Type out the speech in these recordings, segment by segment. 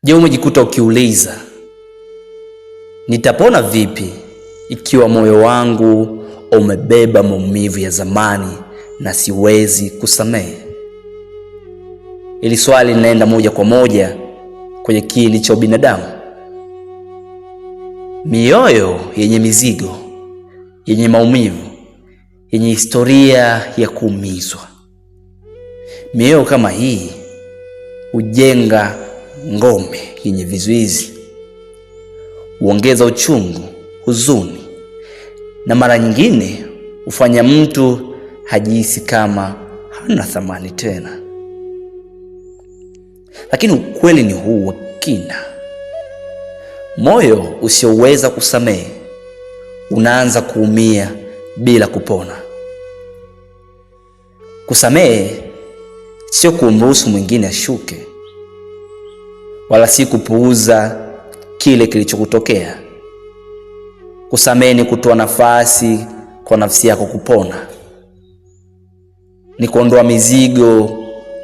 Je, umejikuta ukiuliza nitapona vipi ikiwa moyo wangu umebeba maumivu ya zamani na siwezi kusamehe? Ili swali linaenda moja kwa moja kwenye kiini cha binadamu. Mioyo yenye mizigo, yenye maumivu, yenye historia ya kuumizwa. Mioyo kama hii hujenga ngome yenye vizuizi, huongeza uchungu, huzuni, na mara nyingine hufanya mtu hajihisi kama hana thamani tena. Lakini ukweli ni huu wa kina: moyo usioweza kusamehe unaanza kuumia bila kupona. Kusamehe sio kumruhusu mwingine ashuke, wala si kupuuza kile kilichokutokea. Kusamehe ni kutoa nafasi kwa nafsi yako kupona, ni kuondoa mizigo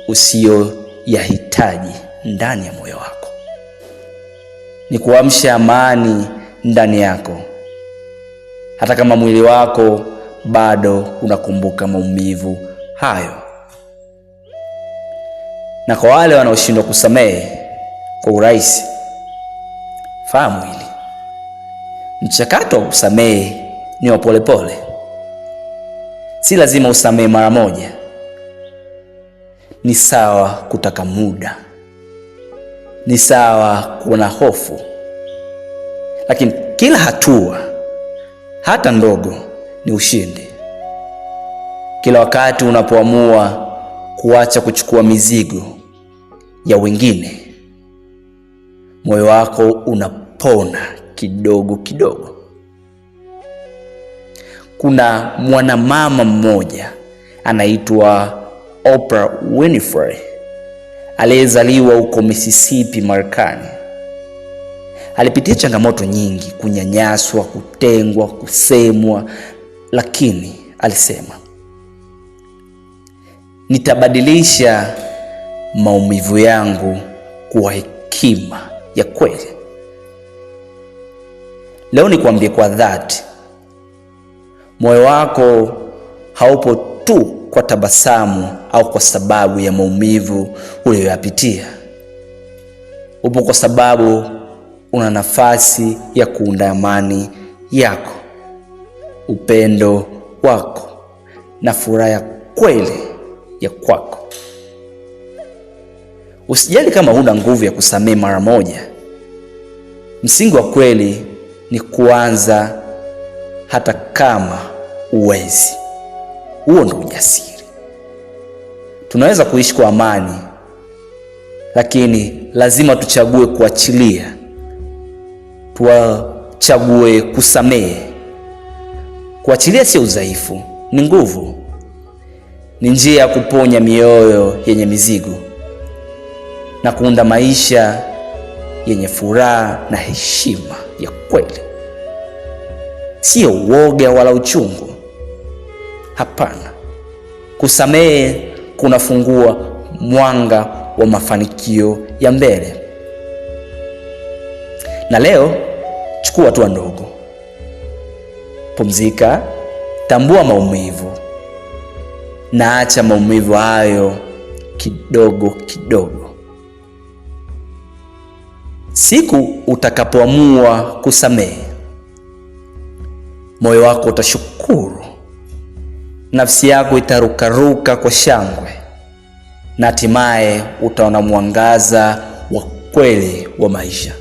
usiyoyahitaji ndani ya moyo wako, ni kuamsha amani ndani yako, hata kama mwili wako bado unakumbuka maumivu hayo. Na kwa wale wanaoshindwa kusamehe kwa urahisi, fahamu hili: mchakato wa kusamehe ni wa polepole. Si lazima usamehe mara moja. Ni sawa kutaka muda, ni sawa kuona hofu, lakini kila hatua, hata ndogo, ni ushindi. Kila wakati unapoamua kuacha kuchukua mizigo ya wengine, moyo wako unapona kidogo kidogo. Kuna mwanamama mmoja anaitwa Oprah Winfrey, aliyezaliwa huko Mississippi, Marekani. Alipitia changamoto nyingi: kunyanyaswa, kutengwa, kusemwa, lakini alisema, nitabadilisha maumivu yangu kuwa hekima ya kweli. Leo nikwambie kwa dhati, moyo wako haupo tu kwa tabasamu au kwa sababu ya maumivu uliyoyapitia. Upo kwa sababu una nafasi ya kuunda amani yako, upendo wako, na furaha ya kweli ya kwako. Usijali kama huna nguvu ya kusamehe mara moja. Msingi wa kweli ni kuanza hata kama uwezi. Huo ndio ujasiri. Tunaweza kuishi kwa amani, lakini lazima tuchague kuachilia. Tuchague kusamehe. Kuachilia sio udhaifu, ni nguvu. Ni njia ya kuponya mioyo yenye mizigo na kuunda maisha yenye furaha na heshima ya kweli. Sio uoga wala uchungu. Hapana. Kusamehe kunafungua mwanga wa mafanikio ya mbele. Na leo chukua hatua ndogo. Pumzika, tambua maumivu, na acha maumivu hayo kidogo kidogo. Siku utakapoamua kusamehe, moyo wako utashukuru, nafsi yako itarukaruka kwa shangwe, na hatimaye utaona mwangaza wa kweli wa maisha.